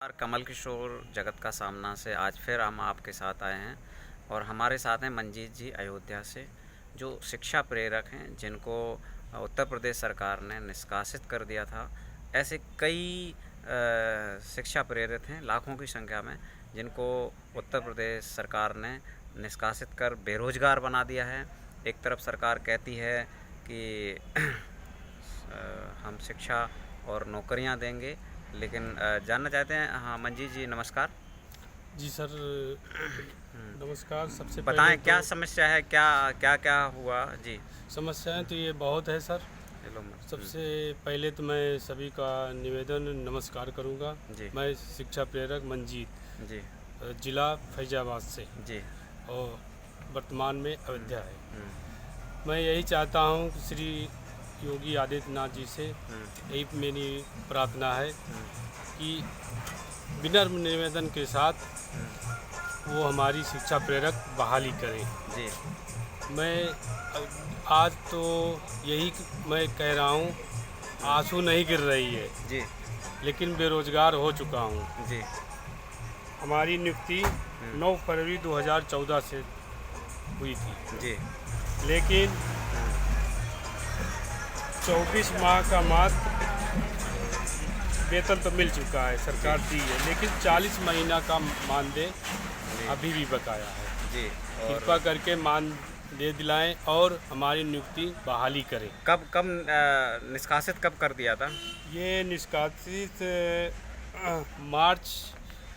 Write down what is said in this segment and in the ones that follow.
कमल किशोर जगत का सामना से आज फिर हम आपके साथ आए हैं और हमारे साथ हैं मंजीत जी अयोध्या से, जो शिक्षा प्रेरक हैं, जिनको उत्तर प्रदेश सरकार ने निष्कासित कर दिया था। ऐसे कई शिक्षा प्रेरित हैं लाखों की संख्या में, जिनको उत्तर प्रदेश सरकार ने निष्कासित कर बेरोजगार बना दिया है। एक तरफ सरकार कहती है कि हम शिक्षा और नौकरियां देंगे, लेकिन जानना चाहते हैं। हाँ मंजीत जी नमस्कार। जी सर, नमस्कार। सबसे पहले बताएं क्या तो समस्या है, क्या क्या क्या हुआ जी। समस्याएं तो ये बहुत है सर। हेलो सबसे पहले तो मैं सभी का निवेदन नमस्कार करूंगा। जी मैं शिक्षा प्रेरक मंजीत, जी जिला फैजाबाद से, जी। और वर्तमान में अयोध्या है। हम्म, मैं यही चाहता हूं कि श्री योगी आदित्यनाथ जी से यही मेरी प्रार्थना है कि विनम्र निवेदन के साथ वो हमारी शिक्षा प्रेरक बहाली करें। जी मैं आज तो यही मैं कह रहा हूँ, आंसू नहीं गिर रही है, जी लेकिन बेरोजगार हो चुका हूँ। जी हमारी नियुक्ति 9 फरवरी 2014 से हुई थी, जी। लेकिन 24 माह का मात्र वेतन तो मिल चुका है, सरकार दी है, लेकिन 40 महीना का मानदेय अभी भी बकाया है। जी। कृपा करके मानदेय दिलाएं और हमारी नियुक्ति बहाली करें। कब कब निष्कासित कब कर दिया था? ये निष्कासित मार्च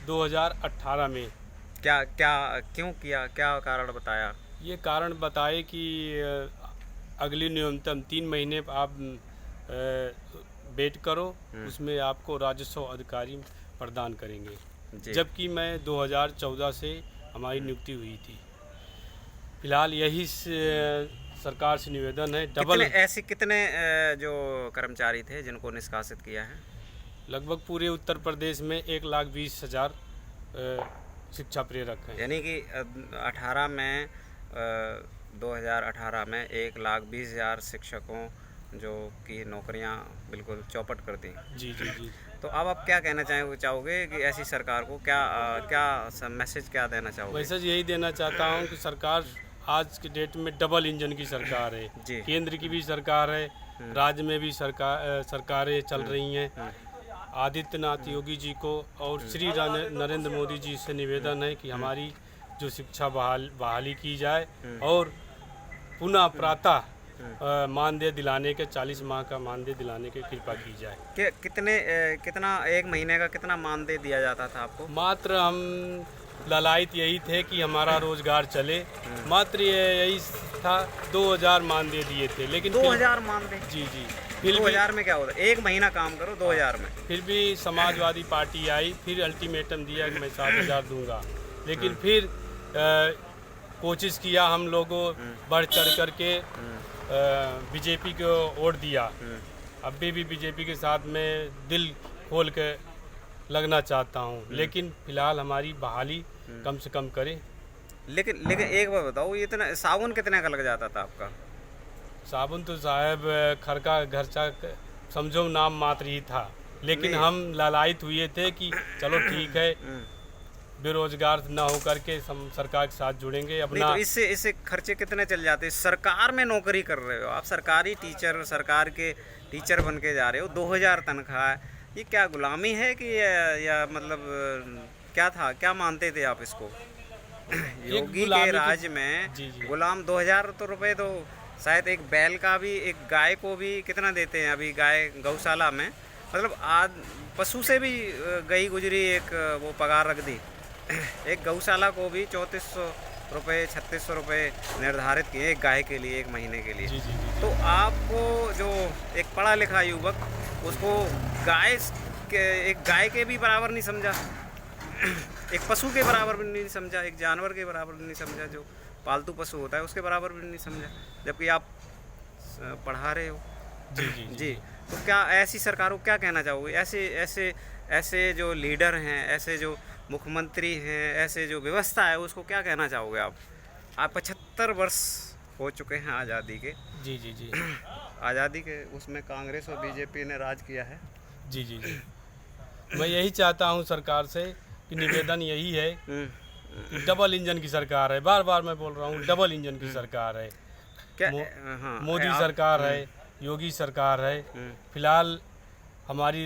2018 में। क्या क्या क्यों किया, क्या कारण बताया? ये कारण बताए कि अगली न्यूनतम 3 महीने आप वेट करो, उसमें आपको राजस्व अधिकारी प्रदान करेंगे। जी जबकि मैं 2014 से हमारी नियुक्ति हुई थी। फिलहाल यही सरकार से निवेदन है। डबल कितने जो कर्मचारी थे जिनको निष्कासित किया है? लगभग पूरे उत्तर प्रदेश में 1,20,000 शिक्षा प्रेरक हैं। यानी कि 18 में 2018 में 1,20,000 शिक्षकों जो कि नौकरियां बिल्कुल चौपट कर दी। जी जी जी। तो अब आप क्या कहना चाहोगे कि ऐसी सरकार को क्या मैसेज क्या देना चाहोगे? मैसेज यही देना चाहता हूँ कि सरकार आज के डेट में डबल इंजन की सरकार है। जी। केंद्र की भी सरकार है, राज्य में भी सरकारें चल रही हैं। आदित्यनाथ योगी जी को और श्री नरेंद्र मोदी जी से निवेदन है कि हमारी जो शिक्षा बहाली की जाए और पुनः प्रातः मानदेय दिलाने के 40 माह का मानदेय दिलाने की कृपा की जाए। कितना एक महीने का कितना मानदेय दिया जाता था आपको? मात्र हम ललायत यही थे कि हमारा रोजगार चले, मात्र यही था। 2000 मानदेय दिए थे, लेकिन 2000 मानदेय? जी जी। फिर 2000 में क्या होता है? एक महीना काम करो 2000 में। फिर भी समाजवादी पार्टी आई, फिर अल्टीमेटम दिया कि मैं 7000 दूंगा, लेकिन फिर कोशिश किया हम लोगों बढ़ चढ़ करके बीजेपी को वोट दिया। अभी भी बीजेपी के साथ में दिल खोल के लगना चाहता हूँ, लेकिन फिलहाल हमारी बहाली कम से कम करें। लेकिन एक बार बताओ, ये इतना साबुन कितने का लग जाता था आपका? साबुन तो साहब खर्चा खर्चा समझो नाम मात्र ही था, लेकिन हम लालायित हुए थे कि चलो ठीक है, बेरोजगार ना होकर के सरकार के साथ जुड़ेंगे अपना। तो इससे खर्चे कितने चल जाते हैं? सरकार में नौकरी कर रहे हो आप, सरकारी टीचर, सरकार के टीचर बन के जा रहे हो, 2000 तनख्वाह है। ये क्या गुलामी है कि या मतलब क्या था, क्या मानते थे आप इसको? योगी के राज में जी जी। गुलाम 2000 तो रुपए तो शायद एक बैल का भी, एक गाय को भी कितना देते हैं अभी गाय गौशाला में, मतलब आज पशु से भी गई गुजरी एक वो पगार रख दी। एक गौशाला को भी 3400 रुपये 3600 रुपये निर्धारित किए एक गाय के लिए, एक महीने के लिए। जी जी जी। तो आपको जो एक पढ़ा लिखा युवक, उसको एक गाय के भी बराबर नहीं समझा, एक पशु के बराबर भी नहीं समझा, एक जानवर के बराबर भी नहीं समझा, जो पालतू पशु होता है उसके बराबर भी नहीं समझा, जबकि आप पढ़ा रहे हो। जी जी जी, जी। तो क्या ऐसी सरकार को क्या कहना चाहोगे? ऐसे जो लीडर हैं, ऐसे जो मुख्यमंत्री हैं, ऐसे जो व्यवस्था है, उसको क्या कहना चाहोगे आप? 75 वर्ष हो चुके हैं आज़ादी के। जी जी जी। आज़ादी के उसमें कांग्रेस और बीजेपी ने राज किया है। जी जी जी। मैं यही चाहता हूँ सरकार से कि निवेदन यही है कि डबल इंजन की सरकार है, बार बार मैं बोल रहा हूँ डबल इंजन की सरकार है। क्या हाँ, मोदी सरकार है, योगी सरकार है। फिलहाल हमारी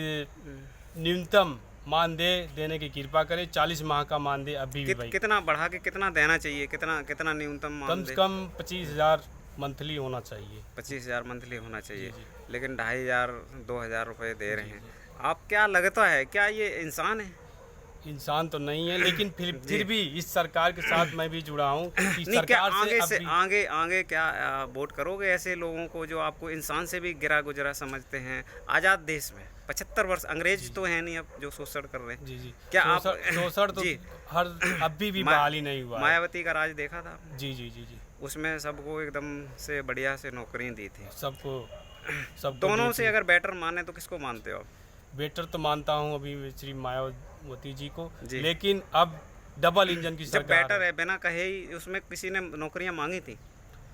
न्यूनतम मानदेय देने की कृपा करे, 40 माह का मानदेय अभी भी भाई कितना बढ़ा के कितना देना चाहिए, कितना न्यूनतम कम से कम 25,000 मंथली होना चाहिए। 25,000 मंथली होना चाहिए। लेकिन 2,500 2,000 रुपये दे रहे हैं। आप क्या लगता है, क्या ये इंसान है? इंसान तो नहीं है, लेकिन फिर भी इस सरकार के साथ मैं भी जुड़ा हूँ कि नहीं, क्या सरकार से आगे क्या वोट करोगे ऐसे लोगों को जो आपको इंसान से भी गिरा गुजरा समझते हैं? आज़ाद देश में 75 वर्ष अंग्रेज तो है नहीं अब जो शोषण कर रहे हैं। जी क्या आप शोषण तो हर अभी भी बहाली नहीं हुआ। मायावती का राज देखा था आपने? जी। उसमें सबको एकदम से बढ़िया से नौकरियां दी थी सबको दोनों से अगर बेटर माने तो किसको मानते हो आप? बेटर तो मानता हूँ अभी श्री मायावती जी को, लेकिन अब डबल इंजन की जब सरकार बेटर है बिना कहे ही उसमें किसी ने नौकरियां मांगी थी?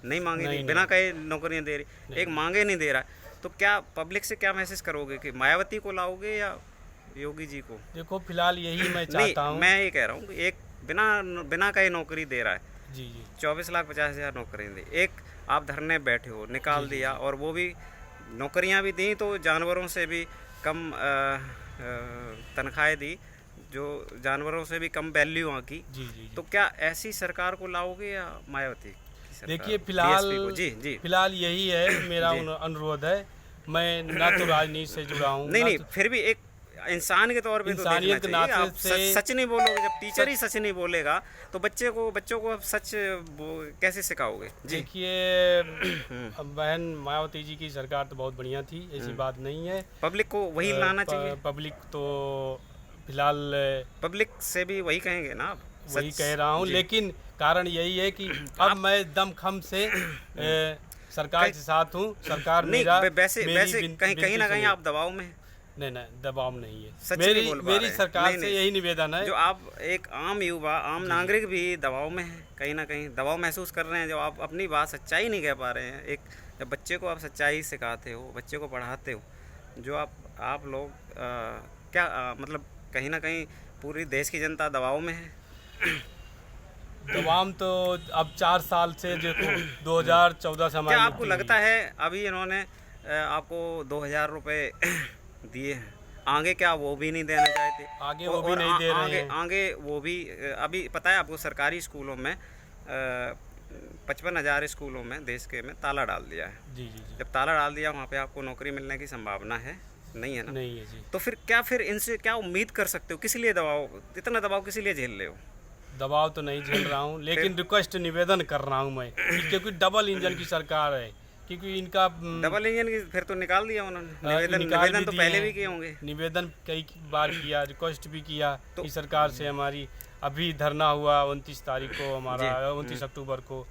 नहीं मांगी थी, बिना कहे नौकरियां दे रही। एक मांगे नहीं दे रहा, तो क्या पब्लिक से क्या मैसेज करोगे कि मायावती को लाओगे या योगी जी को? देखो फिलहाल यही मैं चाहता हूँ। मैं ये कह रहा हूँ कि एक बिना कहे नौकरी दे रहा है। जी 24,50,000 नौकरियां दी। एक आप धरने बैठे हो, निकाल दिया, और वो भी नौकरियां भी दी तो जानवरों से भी कम तनख्वाहें दी, जो जानवरों से भी कम वैल्यू वहाँ की। जी। तो क्या ऐसी सरकार को लाओगे या मायावती? देखिए फिलहाल यही है मेरा अनुरोध है। मैं ना तो राजनीति से जुड़ा हूँ, नहीं फिर भी एक इंसान के तौर पे तो देखना चाहिए। आप सच नहीं बोलोगे, जब टीचर ही सच नहीं बोलेगा तो बच्चों को आप सच कैसे सिखाओगे? देखिए बहन मायावती जी की सरकार तो बहुत बढ़िया थी, ऐसी बात नहीं है। पब्लिक को वही लाना चाहिए। पब्लिक तो फिलहाल पब्लिक से भी वही कहेंगे ना आप? वही कह रहा हूँ, लेकिन कारण यही है कि अब मैं दमखम से सरकार के साथ हूँ। सरकार मेरा वैसे कहीं ना कहीं आप दबाव में? नहीं दबाव नहीं है। सच नहीं बोल पा रहे। मेरी सरकार से यही निवेदन है। जो आप एक आम युवा, आम नागरिक भी दबाव में है, कहीं ना कहीं दबाव महसूस कर रहे हैं, जो आप अपनी बात सच्चाई नहीं कह पा रहे हैं। एक जब बच्चे को आप सच्चाई सिखाते हो, बच्चे को पढ़ाते हो, जो आप लोग क्या मतलब कहीं ना कहीं पूरी देश की जनता दबाव में है। दबाव तो अब 4 साल से जो 2014 से हमारी। क्या आपको लगता है अभी इन्होंने आपको 2,000 रुपये दिए हैं, आगे क्या वो भी नहीं देना चाहते? आगे वो भी नहीं दे रहे हैं। आगे वो भी अभी पता है आपको, सरकारी स्कूलों में 55,000 स्कूलों में देश के में ताला डाल दिया है। जी। जब ताला डाल दिया, वहाँ पे आपको नौकरी मिलने की संभावना है नहीं है ना? नहीं है जी। तो फिर इनसे क्या उम्मीद कर सकते हो? किस लिए इतना दबाव किस लिए झेल रहे हो? दबाव तो नहीं झेल रहा हूँ, लेकिन रिक्वेस्ट निवेदन कर रहा हूँ मैं, क्योंकि डबल इंजन की सरकार है, क्योंकि इनका डबल इंजन की फिर तो निकाल दिया उन्होंने। निवेदन तो पहले भी किए होंगे। निवेदन कई बार किया, रिक्वेस्ट भी किया तो इस सरकार से। हमारी अभी धरना हुआ 29 तारीख को, हमारा 29 अक्टूबर को।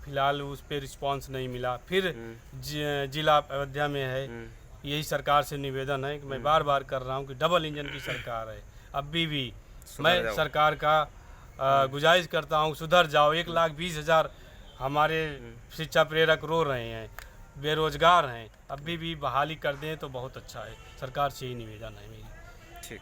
फिलहाल उस पर रिस्पांस नहीं मिला। फिर जिला अयोध्या में है, यही सरकार से निवेदन है कि मैं बार बार कर रहा हूँ कि डबल इंजन की सरकार है। अभी भी मैं सरकार का गुजारिश करता हूँ, सुधर जाओ। 1,20,000 हमारे शिक्षा प्रेरक रो रहे हैं, बेरोजगार हैं, अभी भी बहाली कर दें तो बहुत अच्छा है। सरकार से ही निवेदन है मेरी। ठीक।